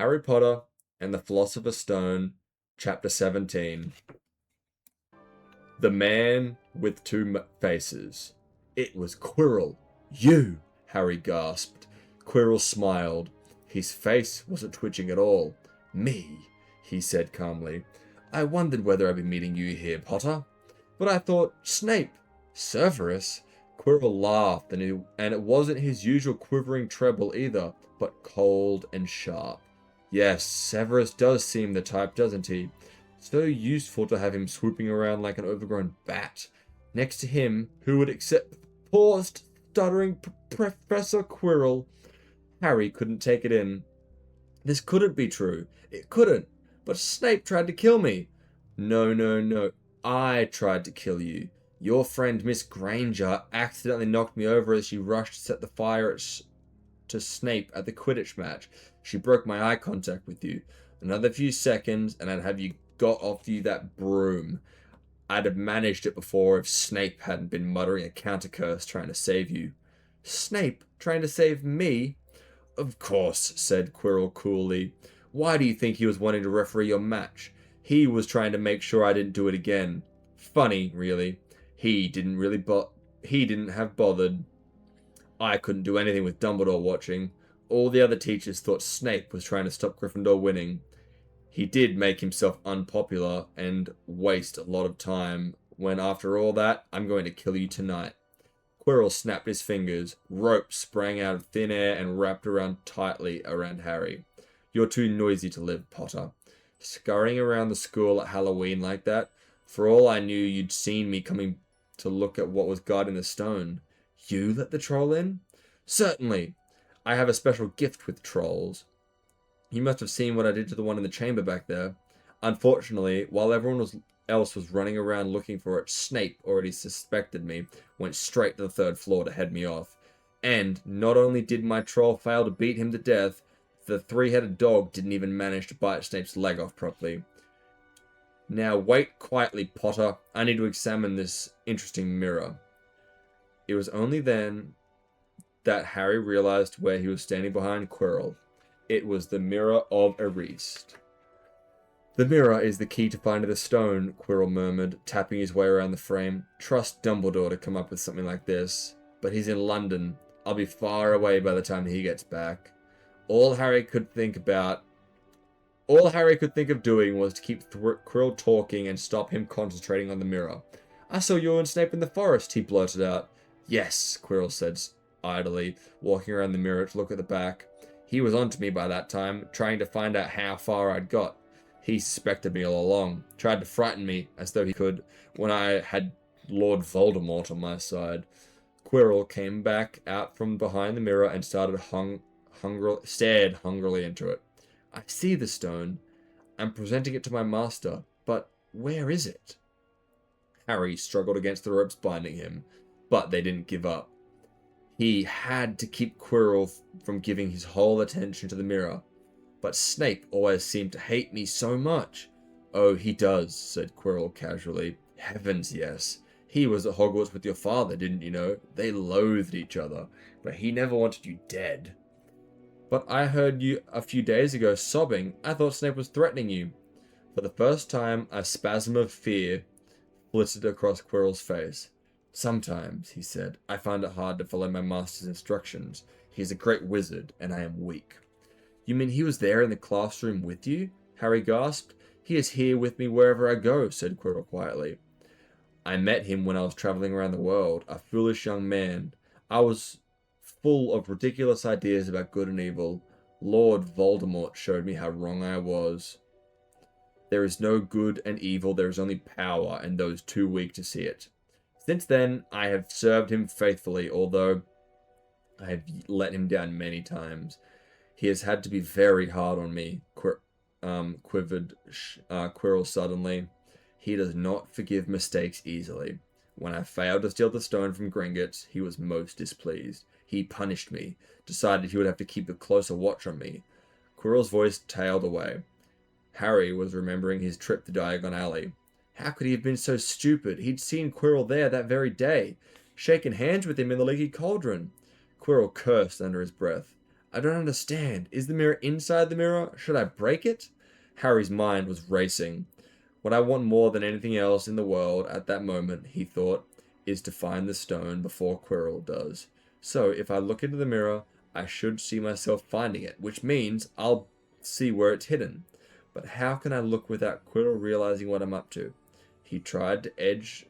Harry Potter and the Philosopher's Stone, Chapter 17. The Man with Two Faces. It was Quirrell. You! Harry gasped. Quirrell smiled. His face wasn't twitching at all. Me, he said calmly. I wondered whether I'd be meeting you here, Potter. But I thought, Snape. Severus? Quirrell laughed, and it wasn't his usual quivering treble either, but cold and sharp. Yes, Severus does seem the type, doesn't he? So useful to have him swooping around like an overgrown bat. Next to him, who would accept poor, stuttering Professor Quirrell? Harry couldn't take it in. This couldn't be true. It couldn't. But Snape tried to kill me. No, no, no. I tried to kill you. Your friend Miss Granger accidentally knocked me over as she rushed to set the fire to Snape at the Quidditch match. She broke my eye contact with you. Another few seconds and I'd have you got off you that broom. I'd have managed it before if Snape hadn't been muttering a counter curse trying to save you. Snape trying to save me? Of course, said Quirrell coolly. Why do you think he was wanting to referee your match? He was trying to make sure I didn't do it again. Funny, really. He didn't have bothered. I couldn't do anything with Dumbledore watching. All the other teachers thought Snape was trying to stop Gryffindor winning. He did make himself unpopular and waste a lot of time when, after all that, I'm going to kill you tonight. Quirrell snapped his fingers. Rope sprang out of thin air and wrapped around tightly around Harry. You're too noisy to live, Potter. Scurrying around the school at Halloween like that, for all I knew you'd seen me coming to look at what was guarding the stone. You let the troll in? Certainly. I have a special gift with trolls. You must have seen what I did to the one in the chamber back there. Unfortunately, while everyone else was running around looking for it, Snape already suspected me, went straight to the third floor to head me off. And not only did my troll fail to beat him to death, the three-headed dog didn't even manage to bite Snape's leg off properly. Now wait quietly, Potter. I need to examine this interesting mirror. It was only then that Harry realized where he was standing behind Quirrell. It was the Mirror of Erist. The mirror is the key to finding the stone, Quirrell murmured, tapping his way around the frame. Trust Dumbledore to come up with something like this. But he's in London. I'll be far away by the time he gets back. All Harry could think of doing was to keep Quirrell talking and stop him concentrating on the mirror. I saw you and Snape in the forest, he blurted out. Yes, Quirrell said idly, walking around the mirror to look at the back. He was onto me by that time, trying to find out how far I'd got. He suspected me all along, tried to frighten me as though he could when I had Lord Voldemort on my side. Quirrell came back out from behind the mirror and stared hungrily into it. I see the stone. I'm presenting it to my master, but where is it? Harry struggled against the ropes binding him, but they didn't give up. He had to keep Quirrell from giving his whole attention to the mirror. But Snape always seemed to hate me so much. Oh, he does, said Quirrell casually. Heavens, yes. He was at Hogwarts with your father, didn't you know? They loathed each other, but he never wanted you dead. But I heard you a few days ago sobbing. I thought Snape was threatening you. For the first time, a spasm of fear flitted across Quirrell's face. Sometimes, he said, I find it hard to follow my master's instructions. He is a great wizard, and I am weak. You mean he was there in the classroom with you? Harry gasped. He is here with me wherever I go, said Quirrell quietly. I met him when I was travelling around the world, a foolish young man. I was full of ridiculous ideas about good and evil. Lord Voldemort showed me how wrong I was. There is no good and evil, there is only power, and those too weak to see it. Since then, I have served him faithfully, although I have let him down many times. He has had to be very hard on me, quivered Quirrell suddenly. He does not forgive mistakes easily. When I failed to steal the stone from Gringotts, he was most displeased. He punished me, decided he would have to keep a closer watch on me. Quirrell's voice tailed away. Harry was remembering his trip to Diagon Alley. How could he have been so stupid? He'd seen Quirrell there that very day, shaken hands with him in the leaky cauldron. Quirrell cursed under his breath. I don't understand. Is the mirror inside the mirror? Should I break it? Harry's mind was racing. What I want more than anything else in the world at that moment, he thought, is to find the stone before Quirrell does. So if I look into the mirror, I should see myself finding it, which means I'll see where it's hidden. But how can I look without Quirrell realizing what I'm up to? He tried to edge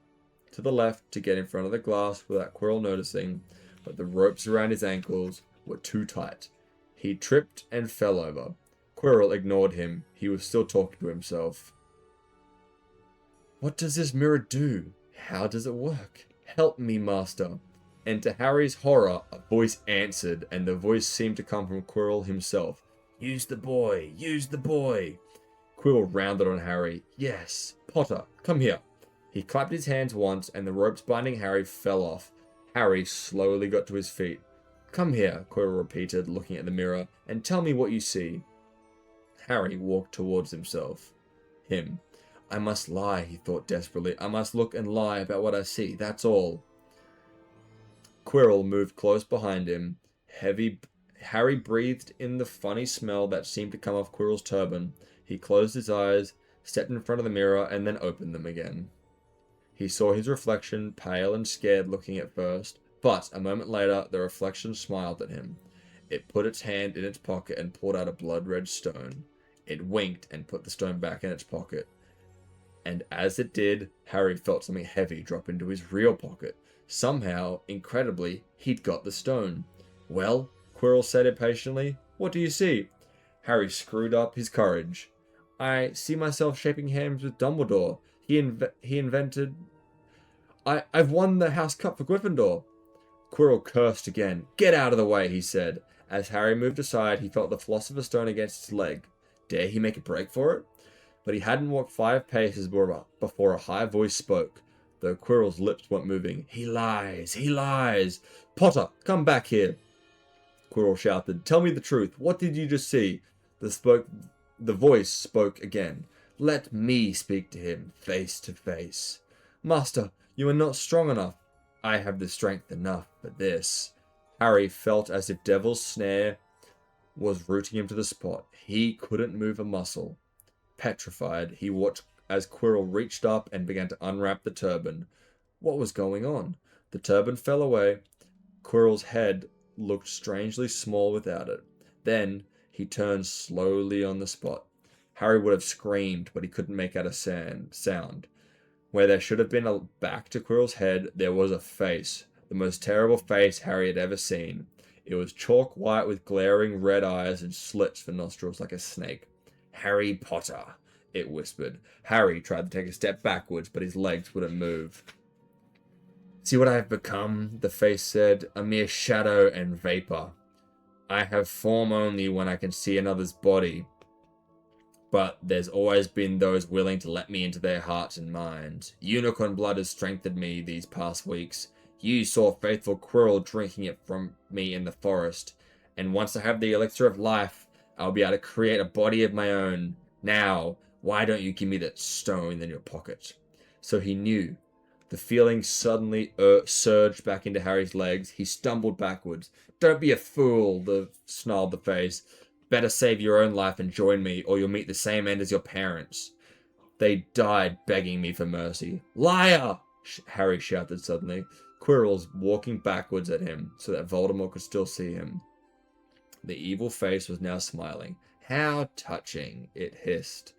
to the left to get in front of the glass without Quirrell noticing, but the ropes around his ankles were too tight. He tripped and fell over. Quirrell ignored him. He was still talking to himself. What does this mirror do? How does it work? Help me, master. And to Harry's horror, a voice answered, and the voice seemed to come from Quirrell himself. Use the boy! Use the boy! Quirrell rounded on Harry. Yes, Potter, come here. He clapped his hands once, and the ropes binding Harry fell off. Harry slowly got to his feet. Come here, Quirrell repeated, looking at the mirror, and tell me what you see. Harry walked towards him. I must lie, he thought desperately. I must look and lie about what I see, that's all. Quirrell moved close behind him. Harry breathed in the funny smell that seemed to come off Quirrell's turban. He closed his eyes, stepped in front of the mirror, and then opened them again. He saw his reflection, pale and scared looking at first, but a moment later the reflection smiled at him. It put its hand in its pocket and pulled out a blood-red stone. It winked and put the stone back in its pocket. And as it did, Harry felt something heavy drop into his real pocket. Somehow, incredibly, he'd got the stone. Well, Quirrell said impatiently, what do you see? Harry screwed up his courage. I see myself shaking hands with Dumbledore. He invented... I've won the House Cup for Gryffindor. Quirrell cursed again. Get out of the way, he said. As Harry moved aside, he felt the Philosopher's Stone against his leg. Dare he make a break for it? But he hadn't walked 5 paces before a high voice spoke, though Quirrell's lips weren't moving. He lies! He lies! Potter, come back here! Quirrell shouted. Tell me the truth. What did you just see? The voice spoke again. Let me speak to him, face to face. Master, you are not strong enough. I have the strength enough for this. Harry felt as if Devil's Snare was rooting him to the spot. He couldn't move a muscle. Petrified, he watched as Quirrell reached up and began to unwrap the turban. What was going on? The turban fell away. Quirrell's head looked strangely small without it. Then he turned slowly on the spot. Harry would have screamed, but he couldn't make out a sound. Where there should have been a back to Quirrell's head, there was a face. The most terrible face Harry had ever seen. It was chalk white with glaring red eyes and slits for nostrils like a snake. Harry Potter, it whispered. Harry tried to take a step backwards, but his legs wouldn't move. See what I have become, the face said, a mere shadow and vapor. I have form only when I can see another's body. But there's always been those willing to let me into their hearts and minds. Unicorn blood has strengthened me these past weeks. You saw faithful Quirrell drinking it from me in the forest. And once I have the elixir of life, I'll be able to create a body of my own. Now, why don't you give me that stone in your pocket? So he knew. The feeling suddenly surged back into Harry's legs. He stumbled backwards. Don't be a fool, snarled the face. Better save your own life and join me, or you'll meet the same end as your parents. They died begging me for mercy. Liar! Harry shouted suddenly. Quirrell's walking backwards at him, so that Voldemort could still see him. The evil face was now smiling. How touching, it hissed.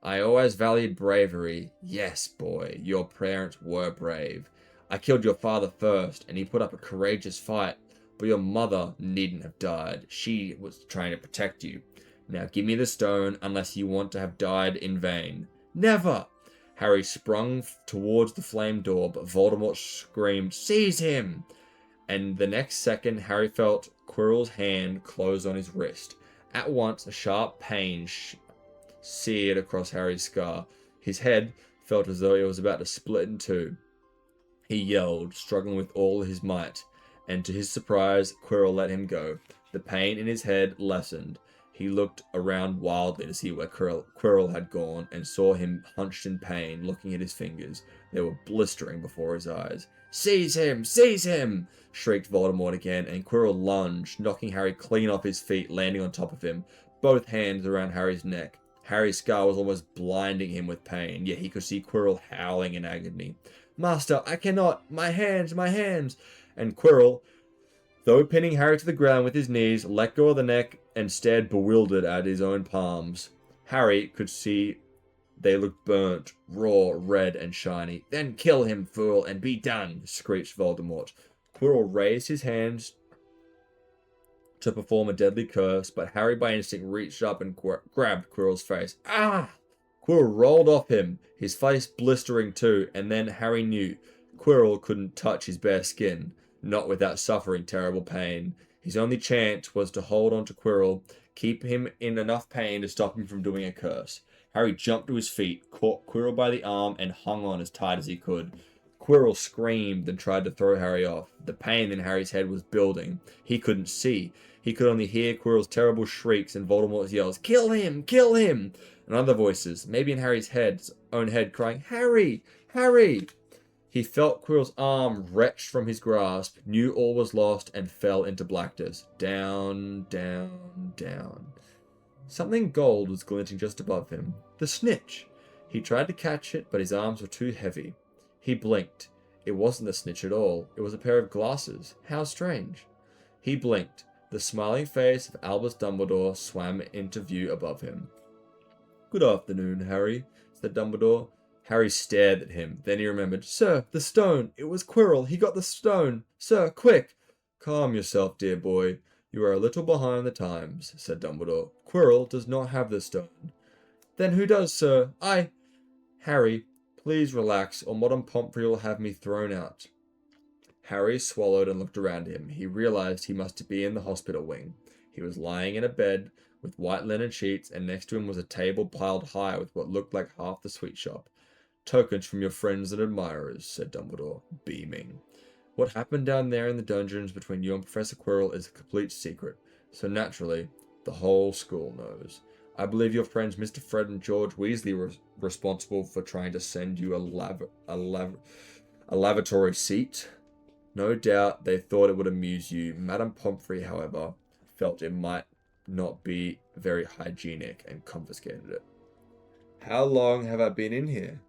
I always valued bravery. Yes, boy, your parents were brave. I killed your father first, and he put up a courageous fight. But your mother needn't have died. She was trying to protect you. Now give me the stone, unless you want to have died in vain. Never! Harry sprung towards the flame door, but Voldemort screamed, Seize him! And the next second, Harry felt Quirrell's hand close on his wrist. At once, a sharp pain seared across Harry's scar. His head felt as though it was about to split in two. He yelled, struggling with all his might. And to his surprise, Quirrell let him go. The pain in his head lessened. He looked around wildly to see where Quirrell had gone and saw him hunched in pain, looking at his fingers. They were blistering before his eyes. "Seize him! Seize him!" shrieked Voldemort again, and Quirrell lunged, knocking Harry clean off his feet, landing on top of him, both hands around Harry's neck. Harry's scar was almost blinding him with pain, yet he could see Quirrell howling in agony. "Master, I cannot! My hands! My hands!" And Quirrell, though pinning Harry to the ground with his knees, let go of the neck and stared bewildered at his own palms. Harry could see they looked burnt, raw, red, and shiny. "Then kill him, fool, and be done!" screeched Voldemort. Quirrell raised his hands to perform a deadly curse, but Harry by instinct reached up and grabbed Quirrell's face. "Ah!" Quirrell rolled off him, his face blistering too, and then Harry knew Quirrell couldn't touch his bare skin, not without suffering terrible pain. His only chance was to hold on to Quirrell, keep him in enough pain to stop him from doing a curse. Harry jumped to his feet, caught Quirrell by the arm, and hung on as tight as he could. Quirrell screamed and tried to throw Harry off. The pain in Harry's head was building. He couldn't see. He could only hear Quirrell's terrible shrieks and Voldemort's yells, "Kill him! Kill him!" and other voices, maybe in Harry's own head, crying, "Harry! Harry!" He felt Quirrell's arm wrenched from his grasp, knew all was lost, and fell into blackness. Down, down, down. Something gold was glinting just above him. The snitch! He tried to catch it, but his arms were too heavy. He blinked. It wasn't the snitch at all. It was a pair of glasses. How strange. He blinked. The smiling face of Albus Dumbledore swam into view above him. "Good afternoon, Harry," said Dumbledore. Harry stared at him. Then he remembered. "Sir, the stone! It was Quirrell! He got the stone! Sir, quick!" "Calm yourself, dear boy. You are a little behind the times," said Dumbledore. "Quirrell does not have the stone." "Then who does, sir? Harry, please relax, or Madame Pomfrey will have me thrown out." Harry swallowed and looked around him. He realized he must be in the hospital wing. He was lying in a bed with white linen sheets, and next to him was a table piled high with what looked like half the sweet shop. "Tokens from your friends and admirers," said Dumbledore, beaming. "What happened down there in the dungeons between you and Professor Quirrell is a complete secret, so naturally, the whole school knows. I believe your friends Mr. Fred and George Weasley were responsible for trying to send you a lavatory seat. No doubt they thought it would amuse you. Madame Pomfrey, however, felt it might not be very hygienic and confiscated it." "How long have I been in here?"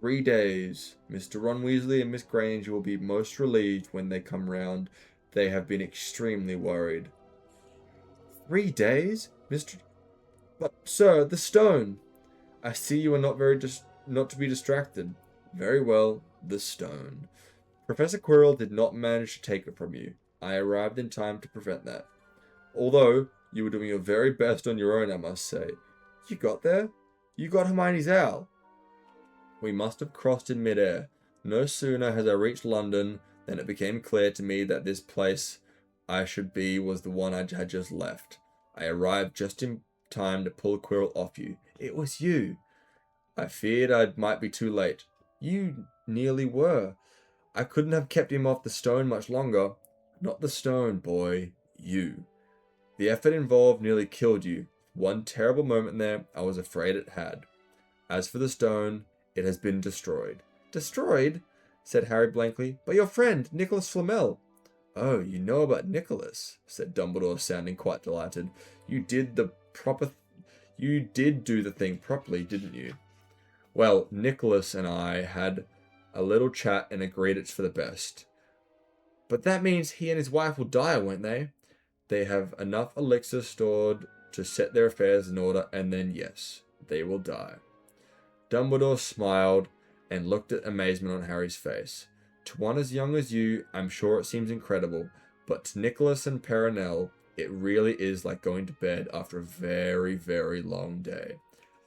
3 days. Mr. Ron Weasley and Miss Granger will be most relieved when they come round. They have been extremely worried." 3 days? But, sir, the stone!" "I see you are not to be distracted. Very well, the stone. Professor Quirrell did not manage to take it from you. I arrived in time to prevent that. Although, you were doing your very best on your own, I must say. You got there? You got Hermione's owl." "We must have crossed in midair. No sooner had I reached London than it became clear to me that this place I should be was the one I had just left. I arrived just in time to pull Quirrell off you." "It was you." "I feared I might be too late." "You nearly were. I couldn't have kept him off the stone much longer." "Not the stone, boy. You. The effort involved nearly killed you. One terrible moment there, I was afraid it had. As for the stone, it has been destroyed." "Destroyed?" said Harry blankly. "But your friend, Nicholas Flamel." "Oh, you know about Nicholas," said Dumbledore, sounding quite delighted. You did do the thing properly, didn't you?" "Well, Nicholas and I had a little chat and agreed it's for the best." "But that means he and his wife will die, won't they?" "They have enough elixir stored to set their affairs in order, and then yes, they will die." Dumbledore smiled and looked at amazement on Harry's face. "To one as young as you, I'm sure it seems incredible, but to Nicholas and Perenelle, it really is like going to bed after a very, very long day.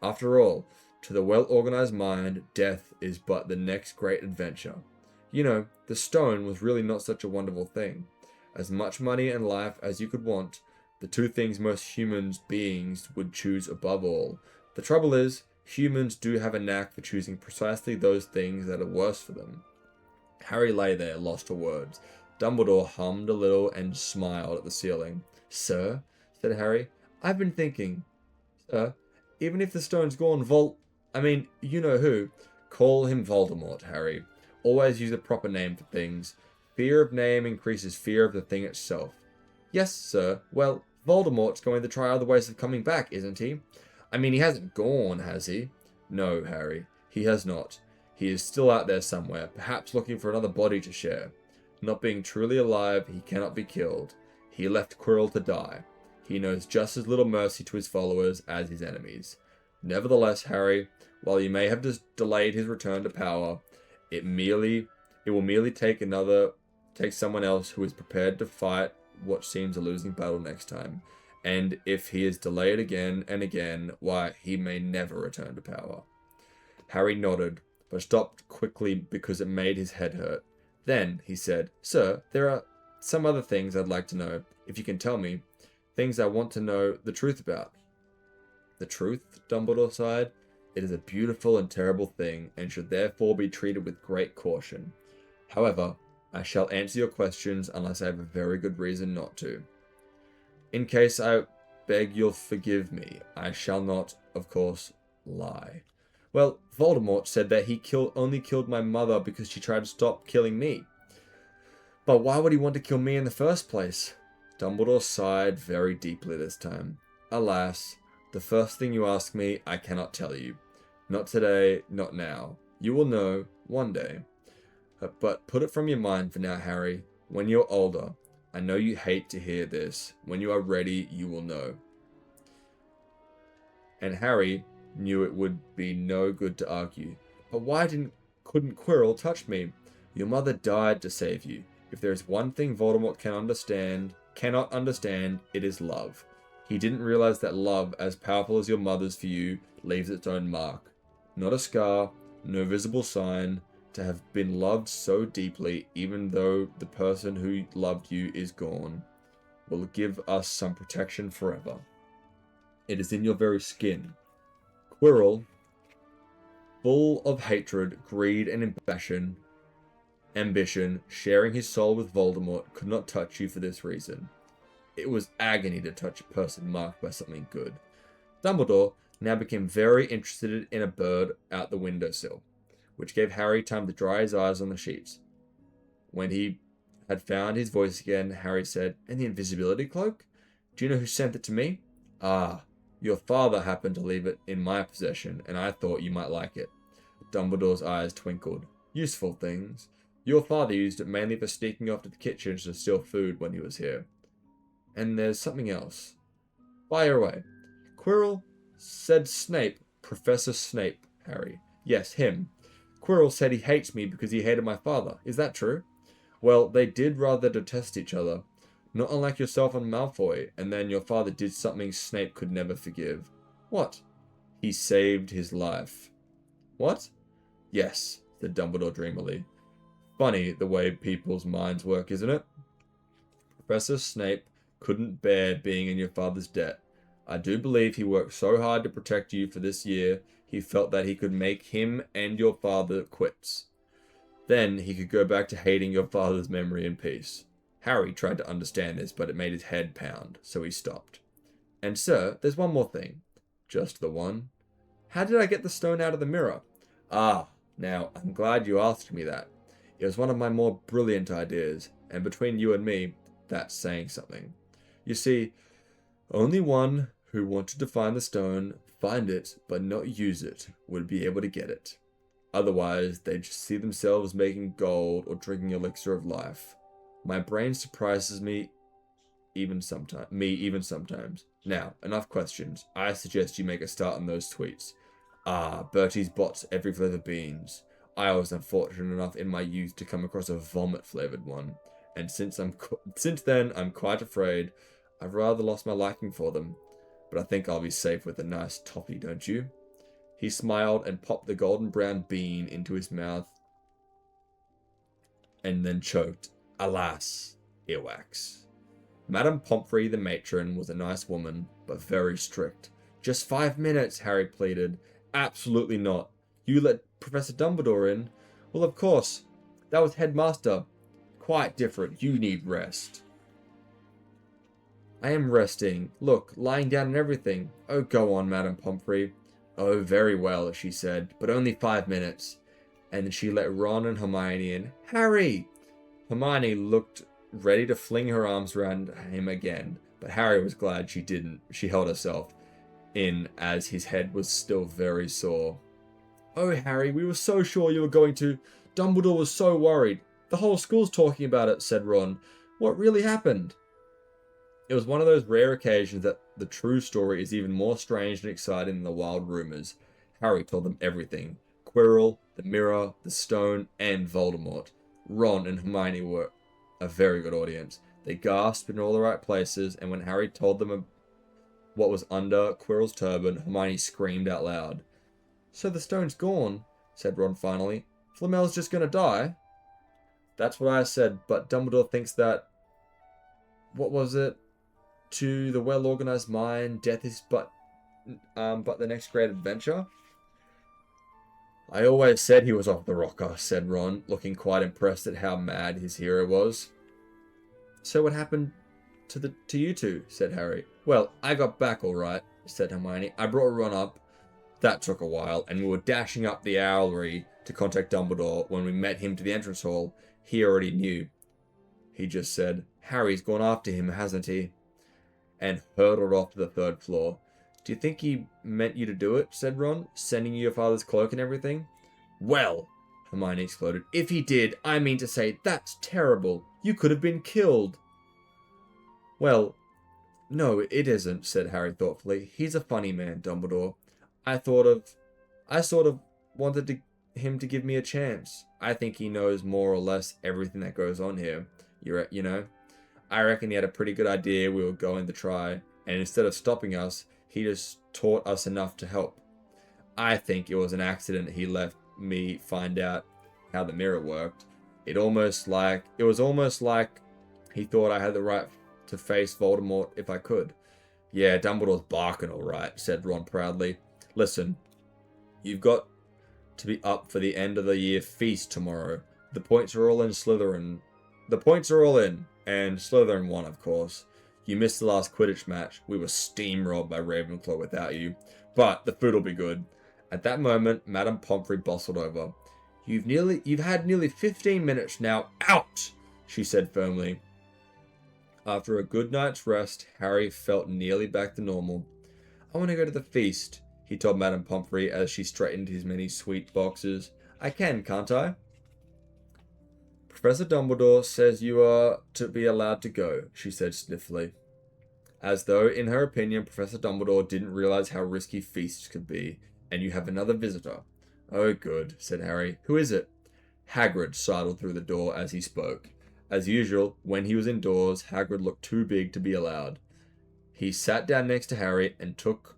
After all, to the well-organized mind, death is but the next great adventure. You know, the stone was really not such a wonderful thing. As much money and life as you could want, the two things most human beings would choose above all. The trouble is, humans do have a knack for choosing precisely those things that are worse for them." Harry lay there, lost for words. Dumbledore hummed a little and smiled at the ceiling. "Sir," said Harry, I've been thinking, sir, even if the stone's gone, you know who. Call him Voldemort, Harry. Always use a proper name for things. Fear of name increases fear of the thing itself. Yes, sir. Well, Voldemort's going to try other ways of coming back, isn't he? I mean, he hasn't gone, has he? No, Harry, he has not. He is still out there somewhere, perhaps looking for another body to share. Not being truly alive, he cannot be killed. He left Quirrell to die. He knows just as little mercy to his followers as his enemies. Nevertheless, Harry, while you may have delayed his return to power, it will merely take someone else who is prepared to fight what seems a losing battle next time. And if he is delayed again and again, why, he may never return to power. Harry nodded, but stopped quickly because it made his head hurt. Then, he said, Sir, there are some other things I'd like to know, if you can tell me. Things I want to know the truth about. The truth? Dumbledore sighed. It is a beautiful and terrible thing, and should therefore be treated with great caution. However, I shall answer your questions unless I have a very good reason not to. In case I beg you'll forgive me, I shall not, of course, lie. Well, Voldemort said that he only killed my mother because she tried to stop killing me. But why would he want to kill me in the first place? Dumbledore sighed very deeply this time. Alas, the first thing you ask me, I cannot tell you. Not today, not now. You will know, one day. But put it from your mind for now, Harry. When you're older, I know you hate to hear this. When you are ready, you will know. And Harry knew it would be no good to argue. But why couldn't Quirrell touch me? Your mother died to save you. If there is one thing Voldemort cannot understand, it is love. He didn't realize that love, as powerful as your mother's for you, leaves its own mark. Not a scar, no visible sign, to have been loved so deeply, even though the person who loved you is gone, will give us some protection forever. It is in your very skin. Quirrell, full of hatred, greed, and ambition, sharing his soul with Voldemort, could not touch you for this reason. It was agony to touch a person marked by something good. Dumbledore now became very interested in a bird out the windowsill, which gave Harry time to dry his eyes on the sheets. When he had found his voice again, Harry said, And the invisibility cloak? Do you know who sent it to me? Ah, your father happened to leave it in my possession, and I thought you might like it. Dumbledore's eyes twinkled. Useful things. Your father used it mainly for sneaking off to the kitchen to steal food when he was here. And there's something else. Fire away. Quirrell said Snape, Professor Snape, Harry. Yes, him. Quirrell said he hates me because he hated my father. Is that true? Well, they did rather detest each other. Not unlike yourself and Malfoy, and then your father did something Snape could never forgive. What? He saved his life. What? Yes, said Dumbledore dreamily. Funny the way people's minds work, isn't it? Professor Snape couldn't bear being in your father's debt. I do believe he worked so hard to protect you for this year, he felt that he could make him and your father quits. Then he could go back to hating your father's memory in peace. Harry tried to understand this, but it made his head pound, so he stopped. And sir, there's one more thing. Just the one. How did I get the stone out of the mirror? Ah, now, I'm glad you asked me that. It was one of my more brilliant ideas, and between you and me, that's saying something. You see, only one who wanted to find the stone, find it, but not use it, would be able to get it. Otherwise, they'd just see themselves making gold or drinking elixir of life. My brain surprises me even sometimes. Now, enough questions. I suggest you make a start on those tweets. Ah, Bertie's bots every flavor beans. I was unfortunate enough in my youth to come across a vomit-flavored one, and since then I'm quite afraid. I've rather lost my liking for them, but I think I'll be safe with a nice toffee, don't you? He smiled and popped the golden brown bean into his mouth, and then choked. Alas, earwax. Madame Pomfrey the matron was a nice woman, but very strict. Just 5 minutes, Harry pleaded. Absolutely not. You let Professor Dumbledore in? Well, of course. That was headmaster. Quite different. You need rest. I am resting. Look, lying down and everything. Oh, go on, Madame Pomfrey. Oh, very well, she said, but only 5 minutes. And then she let Ron and Hermione in. Harry! Hermione looked ready to fling her arms around him again, but Harry was glad she didn't. She held herself in as his head was still very sore. Oh, Harry, we were so sure you were going to. Dumbledore was so worried. The whole school's talking about it, said Ron. What really happened? It was one of those rare occasions that the true story is even more strange and exciting than the wild rumors. Harry told them everything. Quirrell, the mirror, the stone, and Voldemort. Ron and Hermione were a very good audience. They gasped in all the right places, and when Harry told them what was under Quirrell's turban, Hermione screamed out loud. So the stone's gone, said Ron finally. Flamel's just gonna die? That's what I said, but Dumbledore thinks that... What was it? To the well-organized mind, death is but the next great adventure? I always said he was off the rocker, said Ron, looking quite impressed at how mad his hero was. So what happened to you two? Said Harry. Well, I got back all right, said Hermione. I brought Ron up. That took a while, and we were dashing up the owlery to contact Dumbledore. When we met him to the entrance hall, he already knew. He just said, Harry's gone after him, hasn't he? And hurtled off to the 3rd floor. Do you think he meant you to do it? Said Ron, sending you your father's cloak and everything? Well, Hermione exploded. If he did, I mean to say, that's terrible. You could have been killed. Well, no, it isn't, said Harry thoughtfully. He's a funny man, Dumbledore. I sort of wanted him to give me a chance. I think he knows more or less everything that goes on here. You know? I reckon he had a pretty good idea we were going to try, and instead of stopping us, he just taught us enough to help. I think it was an accident he left me find out how the mirror worked. It was almost like he thought I had the right to face Voldemort if I could. Yeah, Dumbledore's barking all right, said Ron proudly. Listen, you've got to be up for the end of the year feast tomorrow. The points are all in Slytherin. The points are all in, and Slytherin won, of course. You missed the last Quidditch match. We were steamrolled by Ravenclaw without you. But the food will be good. At that moment, Madame Pomfrey bustled over. You've had nearly 15 minutes now. Out! She said firmly. After a good night's rest, Harry felt nearly back to normal. I want to go to the feast, he told Madame Pomfrey as she straightened his many sweet boxes. I can, can't I? Professor Dumbledore says you are to be allowed to go, she said stiffly. As though, in her opinion, Professor Dumbledore didn't realize how risky feasts could be. And you have another visitor. Oh, good, said Harry. Who is it? Hagrid sidled through the door as he spoke. As usual, when he was indoors, Hagrid looked too big to be allowed. He sat down next to Harry and took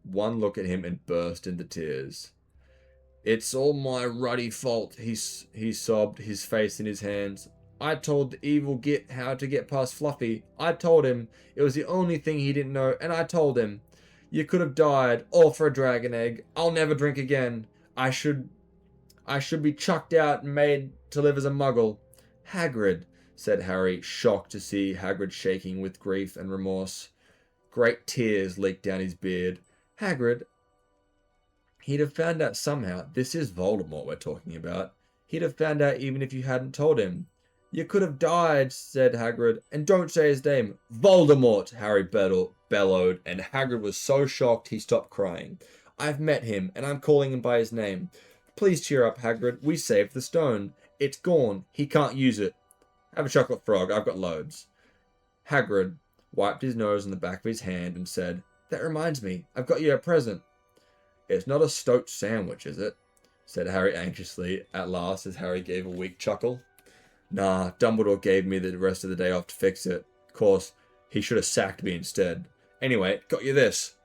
one look at him and burst into tears. It's all my ruddy fault, he sobbed, his face in his hands. I told the evil git how to get past Fluffy. I told him. It was the only thing he didn't know, and I told him. You could have died, all for a dragon egg. I'll never drink again. I should be chucked out and made to live as a muggle. Hagrid, said Harry, shocked to see Hagrid shaking with grief and remorse. Great tears leaked down his beard. Hagrid, he'd have found out somehow. This is Voldemort we're talking about. He'd have found out even if you hadn't told him. You could have died, said Hagrid, and don't say his name. Voldemort, Harry bellowed, and Hagrid was so shocked he stopped crying. I've met him, and I'm calling him by his name. Please cheer up, Hagrid. We saved the stone. It's gone. He can't use it. Have a chocolate frog. I've got loads. Hagrid wiped his nose on the back of his hand and said, That reminds me. I've got you a present. It's not a stoat sandwich, is it? Said Harry anxiously at last as Harry gave a weak chuckle. Nah, Dumbledore gave me the rest of the day off to fix it. Of course, he should have sacked me instead. Anyway, got you this.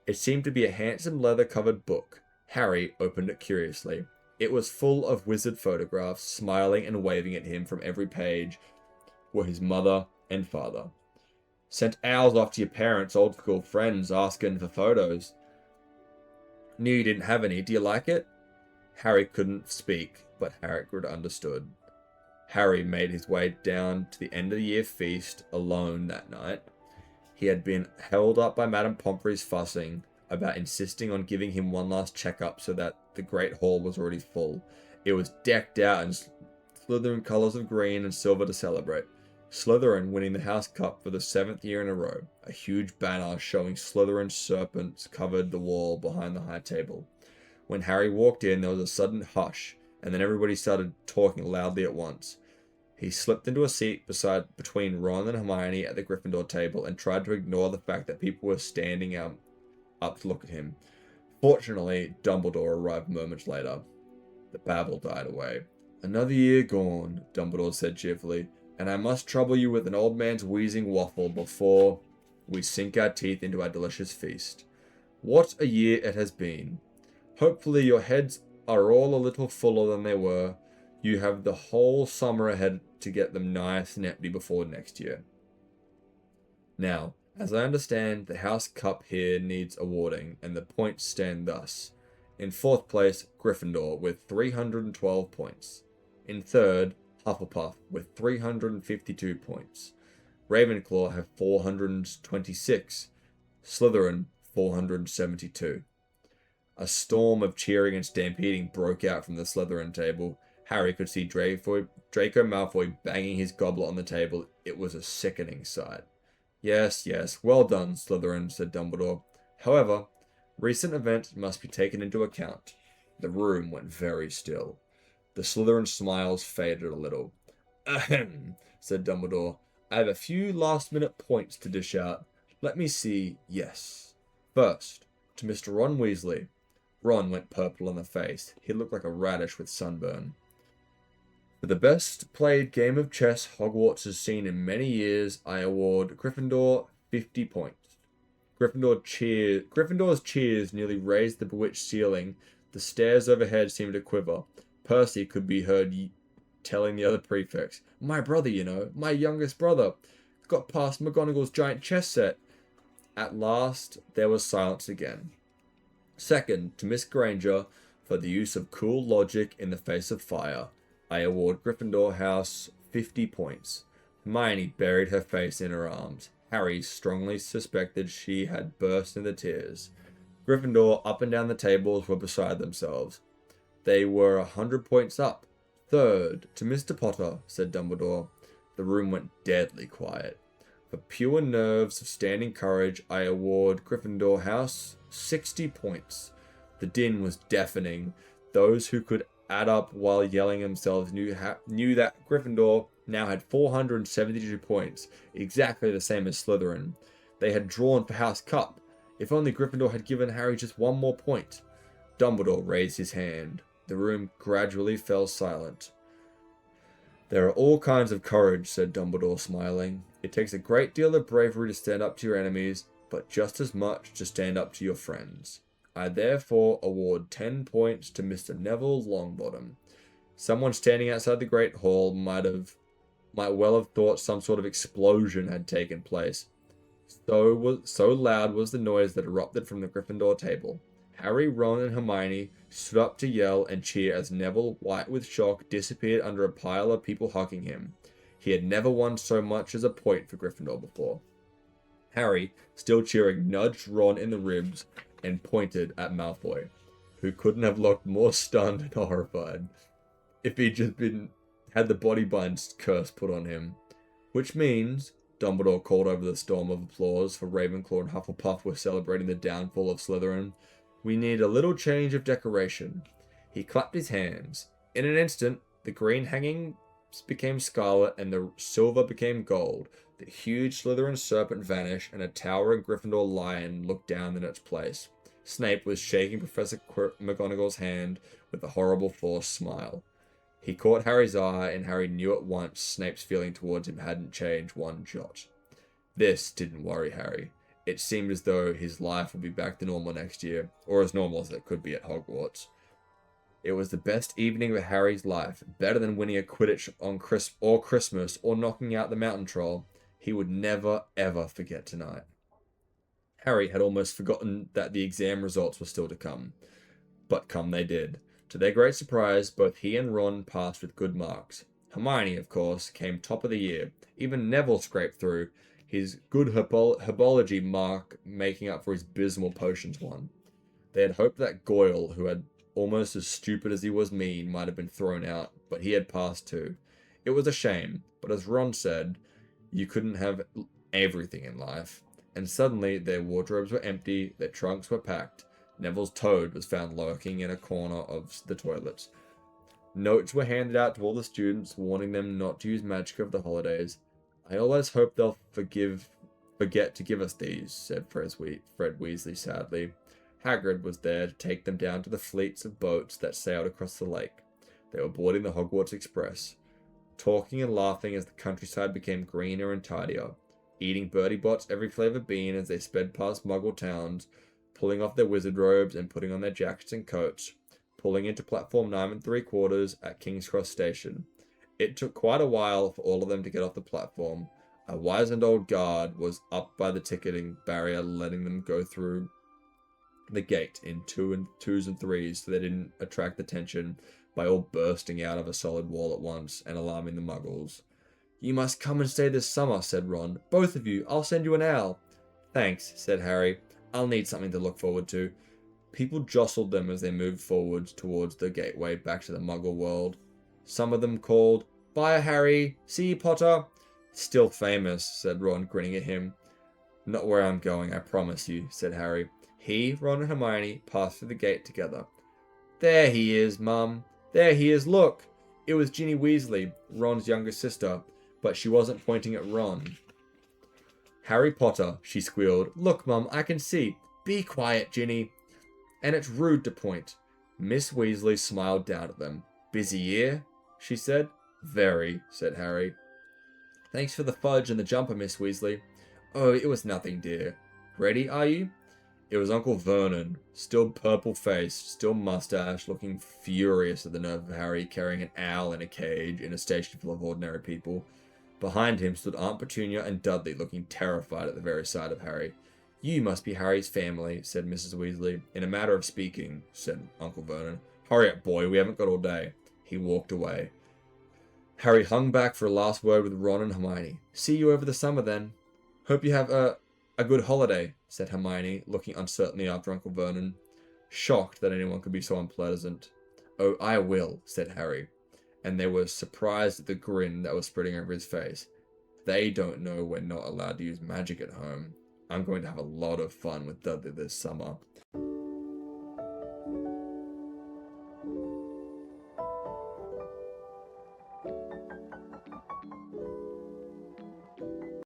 It seemed to be a handsome leather-covered book. Harry opened it curiously. It was full of wizard photographs. Smiling and waving at him from every page were his mother and father. Sent owls off to your parents' old school friends asking for photos. Knew you didn't have any. Do you like it? Harry couldn't speak, but Hagrid understood. Harry made his way down to the end of the year feast alone that night. He had been held up by Madame Pomfrey's fussing about insisting on giving him one last checkup so that the Great Hall was already full. It was decked out in Slytherin colours of green and silver to celebrate. Slytherin winning the House Cup for the 7th year in a row. A huge banner showing Slytherin serpents covered the wall behind the high table. When Harry walked in, there was a sudden hush, and then everybody started talking loudly at once. He slipped into a seat between Ron and Hermione at the Gryffindor table and tried to ignore the fact that people were standing up to look at him. Fortunately, Dumbledore arrived moments later. The babble died away. "Another year gone," Dumbledore said cheerfully, "and I must trouble you with an old man's wheezing waffle before we sink our teeth into our delicious feast. What a year it has been. Hopefully your heads are all a little fuller than they were. You have the whole summer ahead to get them nice and empty before next year. Now, as I understand, the House Cup here needs awarding, and the points stand thus. In 4th place, Gryffindor with 312 points. In 3rd, Hufflepuff with 352 points. Ravenclaw have 426. Slytherin, 472. A storm of cheering and stampeding broke out from the Slytherin table. Harry could see Draco Malfoy banging his goblet on the table. It was a sickening sight. "Yes, well done, Slytherin," said Dumbledore. "However, recent events must be taken into account." The room went very still. The Slytherin smiles faded a little. "Ahem," said Dumbledore. "I have a few last-minute points to dish out. Let me see. Yes. First, to Mr. Ron Weasley." Ron went purple in the face. He looked like a radish with sunburn. "For the best played game of chess Hogwarts has seen in many years, I award Gryffindor 50 points." Gryffindor's cheers nearly raised the bewitched ceiling. The stairs overhead seemed to quiver. Percy could be heard telling the other prefects, "My brother, you know, my youngest brother, got past McGonagall's giant chess set." At last, there was silence again. Second, to Miss Granger, for the use of cool logic in the face of fire, I award Gryffindor House 50 points. Hermione buried her face in her arms. Harry strongly suspected she had burst into tears. Gryffindor up and down the tables were beside themselves. They were 100 points up. Third, to Mr. Potter, said Dumbledore. The room went deadly quiet. For pure nerves of standing courage, I award Gryffindor House 60 points. The din was deafening. Those who could add up while yelling themselves knew that Gryffindor now had 472 points, exactly the same as Slytherin. They had drawn for House Cup. If only Gryffindor had given Harry just one more point. Dumbledore raised his hand. The room gradually fell silent. There are all kinds of courage, said Dumbledore, smiling. It takes a great deal of bravery to stand up to your enemies, but just as much to stand up to your friends. I therefore award 10 points to Mr. Neville Longbottom. Someone standing outside the Great Hall might well have thought some sort of explosion had taken place. So loud was the noise that erupted from the Gryffindor table. Harry, Ron, and Hermione stood up to yell and cheer as Neville, white with shock, disappeared under a pile of people hugging him. He had never won so much as a point for Gryffindor before. Harry, still cheering, nudged Ron in the ribs and pointed at Malfoy, who couldn't have looked more stunned and horrified if he'd just had the body binds curse put on him. Which means, Dumbledore called over the storm of applause, for Ravenclaw and Hufflepuff were celebrating the downfall of Slytherin, we need a little change of decoration. He clapped his hands. In an instant, the green hangings became scarlet and the silver became gold. The huge Slytherin serpent vanished and a towering Gryffindor lion looked down in its place. Snape was shaking Professor McGonagall's hand with a horrible forced smile. He caught Harry's eye, and Harry knew at once Snape's feeling towards him hadn't changed one jot. This didn't worry Harry. It seemed as though his life would be back to normal next year, or as normal as it could be at Hogwarts. It was the best evening of Harry's life, better than winning a Quidditch on Christmas or knocking out the Mountain Troll. He would never, ever forget tonight. Harry had almost forgotten that the exam results were still to come. But come they did. To their great surprise, both he and Ron passed with good marks. Hermione, of course, came top of the year. Even Neville scraped through. his good herbology mark making up for his abysmal potions one. They had hoped that Goyle, who had almost as stupid as he was mean, might have been thrown out, but he had passed too. It was a shame, but as Ron said, you couldn't have everything in life. And suddenly their wardrobes were empty, their trunks were packed. Neville's toad was found lurking in a corner of the toilets. Notes were handed out to all the students, warning them not to use magic over the holidays. I always hope they'll forget to give us these, said Fred Weasley sadly. Hagrid was there to take them down to the fleets of boats that sailed across the lake. They were boarding the Hogwarts Express, talking and laughing as the countryside became greener and tidier, eating Bertie Bott's every flavour bean as they sped past Muggle towns, pulling off their wizard robes and putting on their jackets and coats, pulling into platform 9 3/4 at King's Cross Station. It took quite a while for all of them to get off the platform. A wizened old guard was up by the ticketing barrier, letting them go through the gate in twos and threes so they didn't attract attention by all bursting out of a solid wall at once and alarming the Muggles. You must come and stay this summer, said Ron. Both of you. I'll send you an owl. Thanks, said Harry. I'll need something to look forward to. People jostled them as they moved forward towards the gateway back to the Muggle world. Some of them called, Bye, Harry. See you, Potter. Still famous, said Ron, grinning at him. Not where I'm going, I promise you, said Harry. He, Ron and Hermione passed through the gate together. There he is, Mum. There he is, look. It was Ginny Weasley, Ron's younger sister, but she wasn't pointing at Ron. Harry Potter, she squealed. Look, Mum, I can see. Be quiet, Ginny. And it's rude to point. Miss Weasley smiled down at them. Busy year? She said. Very, said Harry. Thanks for the fudge and the jumper, Miss Weasley. Oh, it was nothing, dear. Ready, are you? It was Uncle Vernon, still purple-faced, still mustached, looking furious at the nerve of Harry carrying an owl in a cage in a station full of ordinary people. Behind him stood Aunt Petunia and Dudley, looking terrified at the very sight of Harry. You must be Harry's family, said Mrs. Weasley. In a matter of speaking, said Uncle Vernon. Hurry up, boy, we haven't got all day. He walked away. Harry hung back for a last word with Ron and Hermione. See you over the summer, then. Hope you have a good holiday, said Hermione, looking uncertainly after Uncle Vernon, shocked that anyone could be so unpleasant. Oh, I will, said Harry, and they were surprised at the grin that was spreading over his face. They don't know we're not allowed to use magic at home. I'm going to have a lot of fun with Dudley this summer.